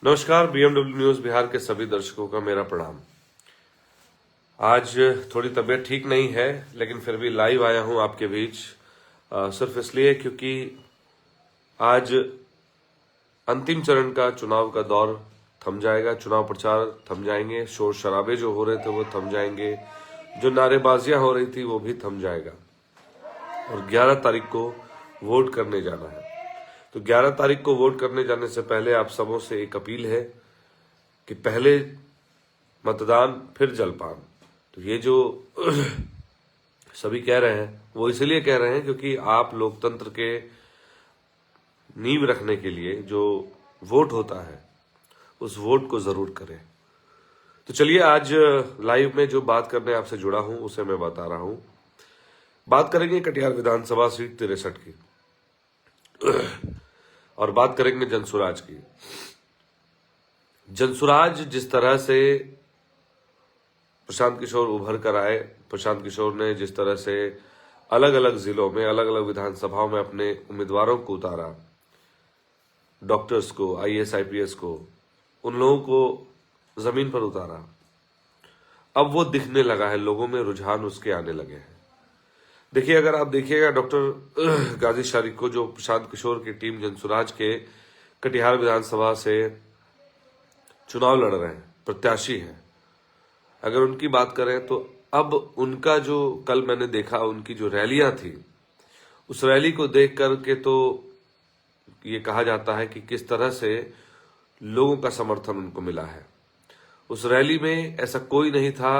नमस्कार। BMW news Bihar के सभी दर्शकों का मेरा प्रणाम। आज थोड़ी तबीयत ठीक नहीं है, लेकिन फिर भी लाइव आया हूं आपके बीच सिर्फ इसलिए क्योंकि आज अंतिम चरण का चुनाव का दौर थम जाएगा। चुनाव प्रचार थम जाएंगे, शोर शराबे जो हो रहे थे वो थम जाएंगे, जो नारेबाजियां हो रही थी वो भी थम जाएगा और 11 तारीख को वोट करने जाना है। तो 11 तारीख को वोट करने जाने से पहले आप सबों से एक अपील है कि पहले मतदान फिर जलपान। तो ये जो सभी कह रहे हैं वो इसलिए कह रहे हैं क्योंकि आप लोकतंत्र के नींव रखने के लिए जो वोट होता है उस वोट को जरूर करें। तो चलिए आज लाइव में जो बात करने आपसे जुड़ा हूं उसे मैं बता रहा हूं। बात करेंगे कटिहार विधानसभा सीट 63 की और बात करेंगे जनसुराज की। जनसुराज जिस तरह से प्रशांत किशोर उभर कर आए, प्रशांत किशोर ने जिस तरह से अलग अलग जिलों में अलग अलग विधानसभाओं में अपने उम्मीदवारों को उतारा, डॉक्टर्स को, आईएएस आईपीएस को, उन लोगों को जमीन पर उतारा। अब वो दिखने लगा है, लोगों में रुझान उसके आने लगे हैं। देखिए, अगर आप देखिएगा डॉक्टर गाजी शारिक को, जो प्रशांत किशोर की टीम जनसुराज के कटिहार विधानसभा से चुनाव लड़ रहे हैं, प्रत्याशी हैं, अगर उनकी बात करें तो अब उनका जो कल मैंने देखा उनकी जो रैलियां थी, उस रैली को देख करके तो ये कहा जाता है कि किस तरह से लोगों का समर्थन उनको मिला है। उस रैली में ऐसा कोई नहीं था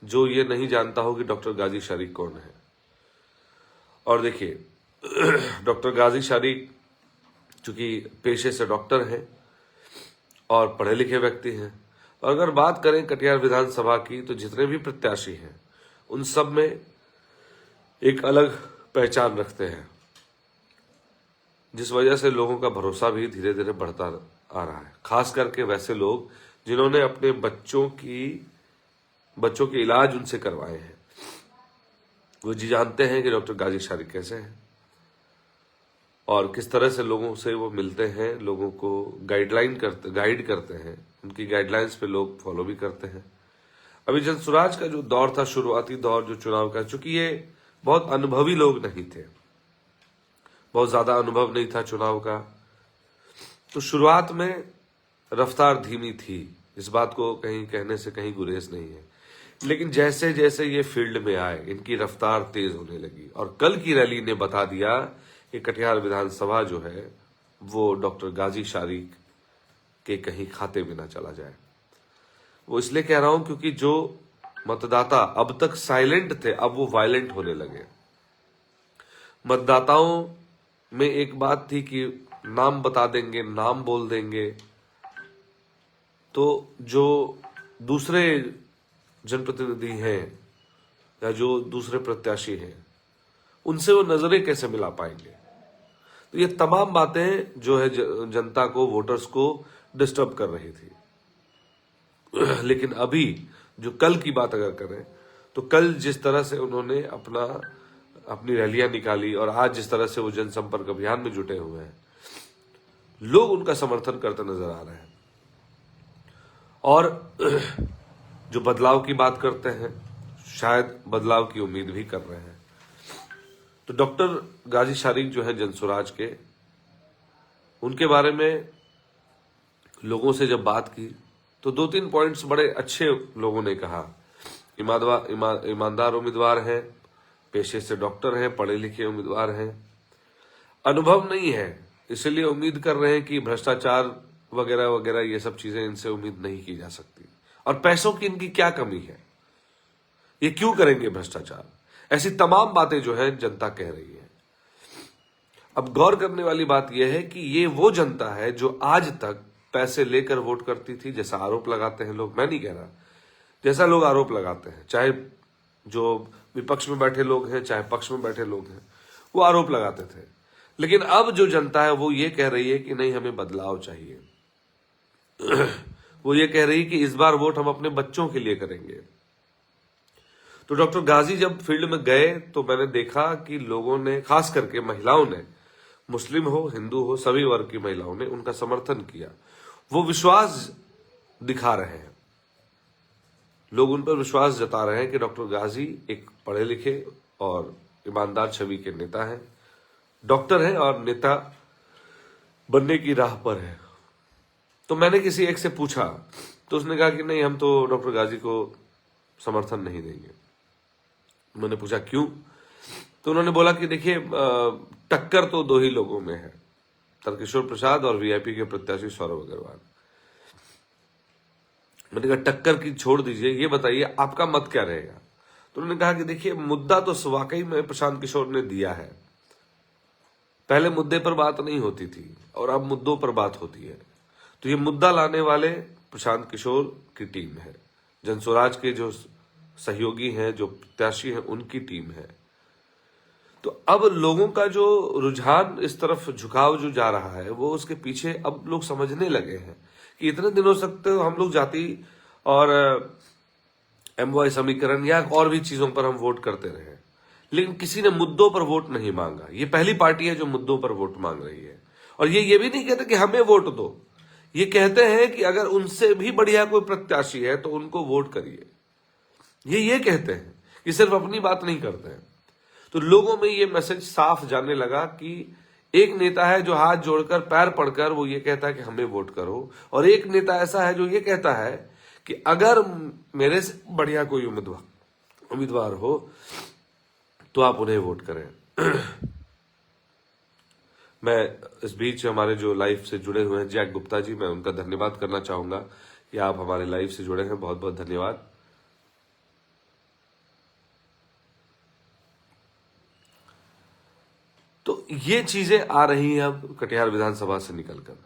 जो ये नहीं जानता हो कि डॉक्टर गाजी शारिक कौन है। और देखिए डॉक्टर गाजी शारिक चूंकि पेशे से डॉक्टर हैं और पढ़े लिखे व्यक्ति हैं, और अगर बात करें कटिहार विधानसभा की तो जितने भी प्रत्याशी हैं उन सब में एक अलग पहचान रखते हैं, जिस वजह से लोगों का भरोसा भी धीरे धीरे बढ़ता आ रहा है। खास करके वैसे लोग जिन्होंने अपने बच्चों के इलाज उनसे करवाए हैं, वो जी जानते हैं कि डॉक्टर गाजी शारिक कैसे हैं और किस तरह से लोगों से वो मिलते हैं, लोगों को गाइड करते हैं, उनकी गाइडलाइंस पे लोग फॉलो भी करते हैं। अभी जनसुराज का जो दौर था, शुरुआती दौर जो चुनाव का, चूंकि ये बहुत अनुभवी लोग नहीं थे, बहुत ज्यादा अनुभव नहीं था चुनाव का, तो शुरुआत में रफ्तार धीमी थी। इस बात को कहीं कहने से कहीं गुरेज नहीं है, लेकिन जैसे जैसे ये फील्ड में आए इनकी रफ्तार तेज होने लगी और कल की रैली ने बता दिया कि कटिहार विधानसभा जो है वो डॉक्टर गाजी शारिक के कहीं खाते में ना चला जाए। वो इसलिए कह रहा हूं क्योंकि जो मतदाता अब तक साइलेंट थे अब वो वायलेंट होने लगे। मतदाताओं में एक बात थी कि नाम बता देंगे, नाम बोल देंगे, तो जो दूसरे जनप्रतिनिधि हैं या जो दूसरे प्रत्याशी हैं उनसे वो नजरें कैसे मिला पाएंगे। तो ये तमाम बातें जो है जनता को, वोटर्स को डिस्टर्ब कर रही थी। लेकिन अभी जो कल की बात अगर करें तो कल जिस तरह से उन्होंने अपनी रैलियां निकाली और आज जिस तरह से वो जनसंपर्क अभियान में जुटे हुए हैं, लोग उनका समर्थन करते नजर आ रहे हैं। और जो बदलाव की बात करते हैं, शायद बदलाव की उम्मीद भी कर रहे हैं। तो डॉक्टर गाजी शारिक जो है जनसुराज के, उनके बारे में लोगों से जब बात की तो 2-3 पॉइंट्स बड़े अच्छे लोगों ने कहा। ईमानदार उम्मीदवार हैं, पेशे से डॉक्टर हैं, पढ़े लिखे उम्मीदवार हैं, अनुभव नहीं है, इसलिए उम्मीद कर रहे हैं कि भ्रष्टाचार वगैरह वगैरह ये सब चीजें इनसे उम्मीद नहीं की जा सकती। और पैसों की इनकी क्या कमी है, ये क्यों करेंगे भ्रष्टाचार, ऐसी तमाम बातें जो है जनता कह रही है। अब गौर करने वाली बात यह है कि ये वो जनता है जो आज तक पैसे लेकर वोट करती थी, जैसा आरोप लगाते हैं लोग, मैं नहीं कह रहा, जैसा लोग आरोप लगाते हैं, चाहे जो विपक्ष में बैठे लोग हैं चाहे पक्ष में बैठे लोग हैं, वो आरोप लगाते थे। लेकिन अब जो जनता है वो ये कह रही है कि नहीं, हमें बदलाव चाहिए। वो ये कह रही कि इस बार वोट हम अपने बच्चों के लिए करेंगे। तो डॉक्टर गाजी जब फील्ड में गए तो मैंने देखा कि लोगों ने, खास करके महिलाओं ने, मुस्लिम हो हिंदू हो सभी वर्ग की महिलाओं ने उनका समर्थन किया। वो विश्वास दिखा रहे हैं, लोग उन पर विश्वास जता रहे हैं कि डॉक्टर गाजी एक पढ़े लिखे और ईमानदार छवि के नेता हैं, डॉक्टर हैं और नेता बनने की राह पर है। तो मैंने किसी एक से पूछा तो उसने कहा कि नहीं, हम तो डॉक्टर गाजी को समर्थन नहीं देंगे। मैंने पूछा क्यों? तो उन्होंने बोला कि देखिए, टक्कर तो दो ही लोगों में है, तारकिशोर प्रसाद और वीआईपी के प्रत्याशी सौरभ अग्रवाल। मैंने कहा टक्कर की छोड़ दीजिए, ये बताइए आपका मत क्या रहेगा? तो उन्होंने कहा कि देखिए, मुद्दा तो वाकई में प्रशांत किशोर ने दिया है। पहले मुद्दे पर बात नहीं होती थी और अब मुद्दों पर बात होती है। तो ये मुद्दा लाने वाले प्रशांत किशोर की टीम है, जनस्वराज के जो सहयोगी हैं, जो प्रत्याशी हैं, उनकी टीम है। तो अब लोगों का जो रुझान इस तरफ झुकाव जो जा रहा है, वो उसके पीछे अब लोग समझने लगे हैं कि इतने दिनों तक तो हम लोग जाति और एमवाई समीकरण या और भी चीजों पर हम वोट करते रहे, लेकिन किसी ने मुद्दों पर वोट नहीं मांगा। ये पहली पार्टी है जो मुद्दों पर वोट मांग रही है। और ये भी नहीं कहते कि हमें वोट दो, ये कहते हैं कि अगर उनसे भी बढ़िया कोई प्रत्याशी है तो उनको वोट करिए। ये कहते हैं कि सिर्फ अपनी बात नहीं करते हैं। तो लोगों में ये मैसेज साफ जाने लगा कि एक नेता है जो हाथ जोड़कर पैर पड़कर वो ये कहता है कि हमें वोट करो, और एक नेता ऐसा है जो ये कहता है कि अगर मेरे से बढ़िया कोई उम्मीदवार हो तो आप उन्हें वोट करें। मैं इस बीच हमारे जो लाइव से जुड़े हुए हैं जैक गुप्ता जी, मैं उनका धन्यवाद करना चाहूंगा कि आप हमारे लाइव से जुड़े हैं, बहुत बहुत धन्यवाद। तो ये चीजें आ रही हैं अब कटिहार विधानसभा से निकलकर।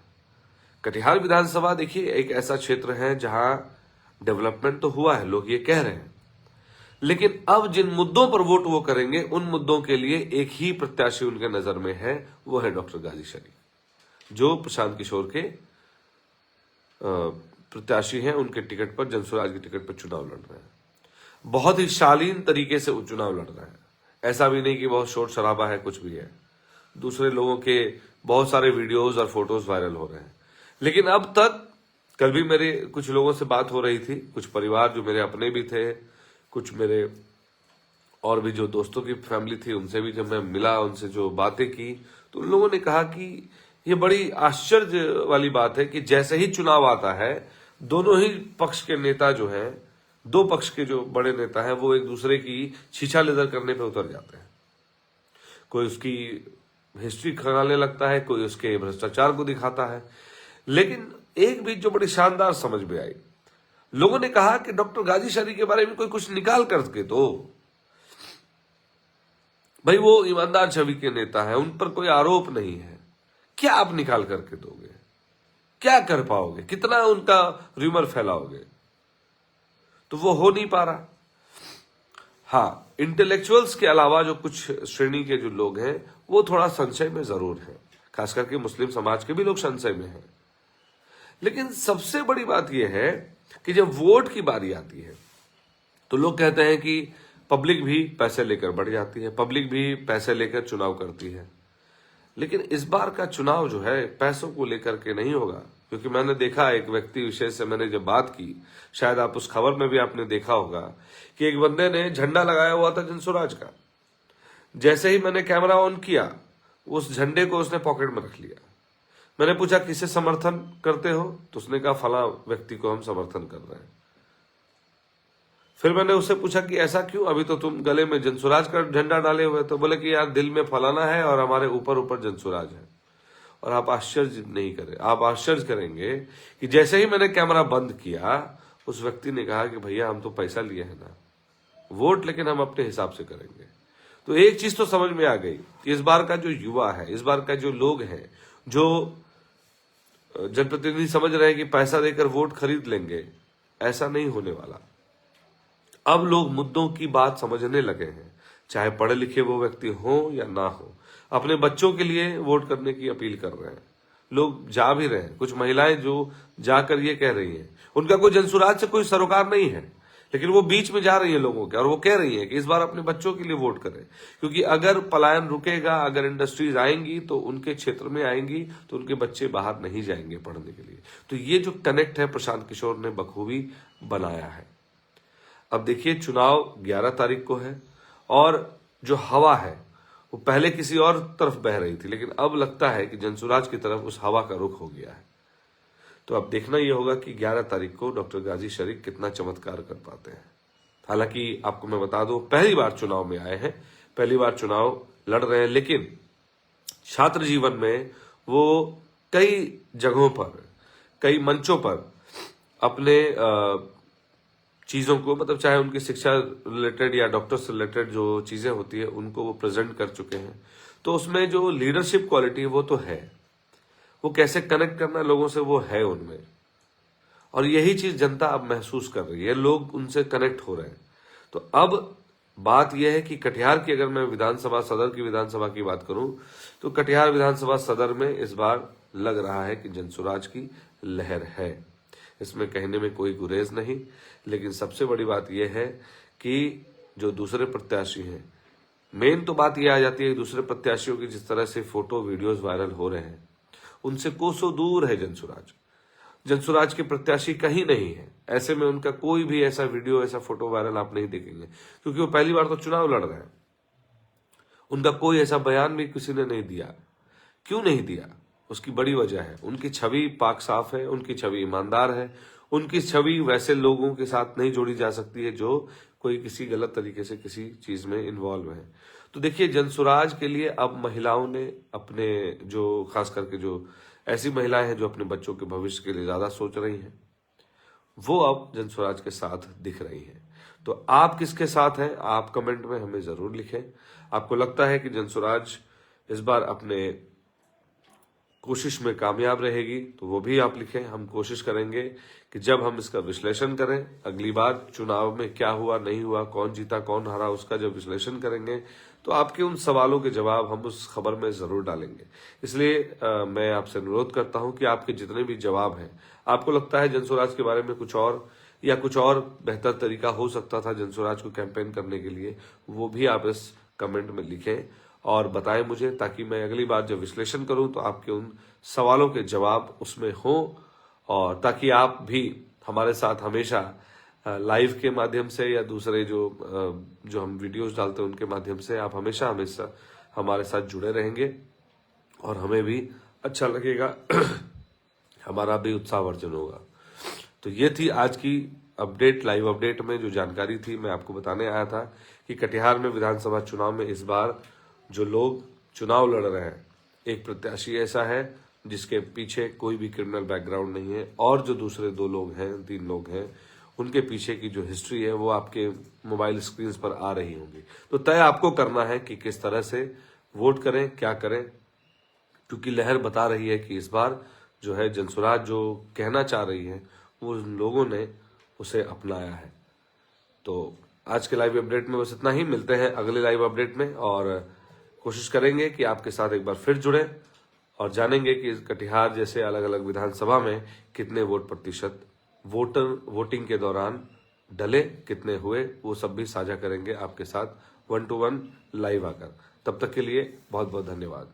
कटिहार विधानसभा देखिए एक ऐसा क्षेत्र है जहां डेवलपमेंट तो हुआ है, लोग ये कह रहे हैं, लेकिन अब जिन मुद्दों पर वोट वो करेंगे उन मुद्दों के लिए एक ही प्रत्याशी उनके नजर में है, वो है डॉक्टर गाजी शरीफ, जो प्रशांत किशोर के प्रत्याशी हैं। उनके टिकट पर, जनस्वराज के टिकट पर चुनाव लड़ रहे हैं। बहुत ही शालीन तरीके से चुनाव लड़ रहे हैं, ऐसा भी नहीं कि बहुत शोर शराबा है, कुछ भी है। दूसरे लोगों के बहुत सारे वीडियोस और फोटोज वायरल हो रहे हैं, लेकिन अब तक, कल भी मेरे कुछ लोगों से बात हो रही थी, कुछ परिवार जो मेरे अपने भी थे, कुछ मेरे और भी जो दोस्तों की फैमिली थी, उनसे भी जब मैं मिला, उनसे जो बातें की, तो उन लोगों ने कहा कि ये बड़ी आश्चर्य वाली बात है कि जैसे ही चुनाव आता है, दोनों ही पक्ष के नेता जो हैं, दो पक्ष के जो बड़े नेता हैं, वो एक दूसरे की छीछा लेदर करने पे उतर जाते हैं। कोई उसकी हिस्ट्री खंगालने लगता है, कोई उसके भ्रष्टाचार को दिखाता है। लेकिन एक बीच जो बड़ी शानदार समझ में आई, लोगों ने कहा कि डॉक्टर गाजी शरीफ के बारे में कोई कुछ निकाल करके दो। भाई वो ईमानदार छवि के नेता है, उन पर कोई आरोप नहीं है, क्या आप निकाल करके दोगे? क्या कर पाओगे? कितना उनका र्यूमर फैलाओगे? तो वो हो नहीं पा रहा। हाँ, इंटेलेक्चुअल्स के अलावा जो कुछ श्रेणी के जो लोग हैं वो थोड़ा संशय में जरूर है, खास करके मुस्लिम समाज के भी लोग संशय में हैं। लेकिन सबसे बड़ी बात यह है कि जब वोट की बारी आती है तो लोग कहते हैं कि पब्लिक भी पैसे लेकर बढ़ जाती है, पब्लिक भी पैसे लेकर चुनाव करती है। लेकिन इस बार का चुनाव जो है पैसों को लेकर के नहीं होगा, क्योंकि मैंने देखा, एक व्यक्ति विशेष से मैंने जब बात की, शायद आप उस खबर में भी आपने देखा होगा कि एक बंदे ने झंडा लगाया हुआ था जनस्वराज का। जैसे ही मैंने कैमरा ऑन किया, उस झंडे को उसने पॉकेट में रख लिया। मैंने पूछा किसे समर्थन करते हो, तो उसने कहा फला व्यक्ति को हम समर्थन कर रहे हैं। फिर मैंने उससे पूछा कि ऐसा क्यों, अभी तो तुम गले में जनस्वराज का झंडा डाले हुए। तो बोले कि यार दिल में फलाना है और हमारे ऊपर ऊपर जनस्वराज है। और आप आश्चर्य नहीं करें, आप आश्चर्य करेंगे कि जैसे ही मैंने कैमरा बंद किया, उस व्यक्ति ने कहा कि भैया हम तो पैसा लिए है ना वोट, लेकिन हम अपने हिसाब से करेंगे। तो एक चीज तो समझ में आ गई कि इस बार का जो युवा है, इस बार का जो लोग हैं, जो जनप्रतिनिधि समझ रहे हैं कि पैसा देकर वोट खरीद लेंगे, ऐसा नहीं होने वाला। अब लोग मुद्दों की बात समझने लगे हैं, चाहे पढ़े लिखे वो व्यक्ति हो या ना हो। अपने बच्चों के लिए वोट करने की अपील कर रहे हैं, लोग जा भी रहे हैं। कुछ महिलाएं जो जाकर ये कह रही हैं, उनका कोई जनसुराज से कोई सरोकार नहीं है, लेकिन वो बीच में जा रही है लोगों के और वो कह रही है कि इस बार अपने बच्चों के लिए वोट करें, क्योंकि अगर पलायन रुकेगा, अगर इंडस्ट्रीज आएंगी तो उनके क्षेत्र में आएंगी तो उनके बच्चे बाहर नहीं जाएंगे पढ़ने के लिए। तो ये जो कनेक्ट है प्रशांत किशोर ने बखूबी बनाया है। अब देखिए चुनाव 11 तारीख को है और जो हवा है वो पहले किसी और तरफ बह रही थी, लेकिन अब लगता है कि जनसुराज की तरफ उस हवा का रुख हो गया है। तो अब देखना यह होगा कि 11 तारीख को डॉक्टर गाजी शरीफ कितना चमत्कार कर पाते हैं। हालांकि आपको मैं बता दूं, पहली बार चुनाव में आए हैं, पहली बार चुनाव लड़ रहे हैं, लेकिन छात्र जीवन में वो कई जगहों पर, कई मंचों पर अपने चीजों को, मतलब चाहे उनकी शिक्षा रिलेटेड या डॉक्टर से रिलेटेड जो चीजें होती है उनको वो प्रेजेंट कर चुके हैं। तो उसमें जो लीडरशिप क्वालिटी वो तो है, वो कैसे कनेक्ट करना है लोगों से वो है उनमें, और यही चीज जनता अब महसूस कर रही है, लोग उनसे कनेक्ट हो रहे हैं। तो अब बात यह है कि कटिहार की, अगर मैं विधानसभा सदर की विधानसभा की बात करूं तो कटिहार विधानसभा सदर में इस बार लग रहा है कि जनसुराज की लहर है, इसमें कहने में कोई गुरेज नहीं। लेकिन सबसे बड़ी बात यह है कि जो दूसरे प्रत्याशी हैं, मेन तो बात यह आ जाती है कि दूसरे प्रत्याशियों की जिस तरह से फोटो वीडियोस वायरल हो रहे हैं उनसे कोसों दूर है जनसुराज। जनसुराज के प्रत्याशी कहीं नहीं है, ऐसे में उनका कोई भी ऐसा वीडियो, ऐसा फोटो वायरल आप नहीं देखेंगे, क्योंकि वो पहली बार तो चुनाव लड़ रहे हैं। उनका कोई ऐसा बयान भी किसी ने नहीं दिया। क्यों नहीं दिया? उसकी बड़ी वजह है, उनकी छवि पाक साफ है, उनकी छवि ईमानदार है, उनकी छवि वैसे लोगों के साथ नहीं जोड़ी जा सकती है जो कोई किसी गलत तरीके से किसी चीज में इन्वॉल्व है। तो देखिए जनसुराज के लिए अब महिलाओं ने अपने, जो खास करके जो ऐसी महिलाएं हैं जो अपने बच्चों के भविष्य के लिए ज्यादा सोच रही हैं, वो अब जनसुराज के साथ दिख रही हैं। तो आप किसके साथ हैं? आप कमेंट में हमें जरूर लिखें। आपको लगता है कि जनसुराज इस बार अपने कोशिश में कामयाब रहेगी तो वो भी आप लिखें। हम कोशिश करेंगे कि जब हम इसका विश्लेषण करें, अगली बार चुनाव में क्या हुआ नहीं हुआ, कौन जीता कौन हारा, उसका जब विश्लेषण करेंगे तो आपके उन सवालों के जवाब हम उस खबर में जरूर डालेंगे। इसलिए मैं आपसे अनुरोध करता हूं कि आपके जितने भी जवाब हैं, आपको लगता है जनसुराज के बारे में कुछ और या कुछ और बेहतर तरीका हो सकता था जनसुराज को कैंपेन करने के लिए, वो भी आप इस कमेंट में लिखें और बताएं मुझे, ताकि मैं अगली बार जब विश्लेषण करूं तो आपके उन सवालों के जवाब उसमें हो, और ताकि आप भी हमारे साथ हमेशा लाइव के माध्यम से या दूसरे जो हम वीडियोस डालते हैं उनके माध्यम से आप हमेशा हमेशा हमारे साथ जुड़े रहेंगे और हमें भी अच्छा लगेगा, हमारा भी उत्साहवर्धन होगा। तो ये थी आज की अपडेट, लाइव अपडेट में जो जानकारी थी मैं आपको बताने आया था कि कटिहार में विधानसभा चुनाव में इस बार जो लोग चुनाव लड़ रहे हैं, एक प्रत्याशी ऐसा है जिसके पीछे कोई भी क्रिमिनल बैकग्राउंड नहीं है, और जो दूसरे 2 लोग हैं, 3 लोग हैं, उनके पीछे की जो हिस्ट्री है वो आपके मोबाइल स्क्रीन पर आ रही होंगी। तो तय आपको करना है कि किस तरह से वोट करें, क्या करें, क्योंकि लहर बता रही है कि इस बार जो है जनसुराज जो कहना चाह रही है वो लोगों ने उसे अपनाया है। तो आज के लाइव अपडेट में बस इतना ही, मिलते हैं अगले लाइव अपडेट में और कोशिश करेंगे कि आपके साथ एक बार फिर जुड़े और जानेंगे कि कटिहार जैसे अलग अलग विधानसभा में कितने वोट प्रतिशत वोटिंग के दौरान डले, कितने हुए, वो सब भी साझा करेंगे आपके साथ 1 to 1 लाइव आकर। तब तक के लिए बहुत बहुत धन्यवाद।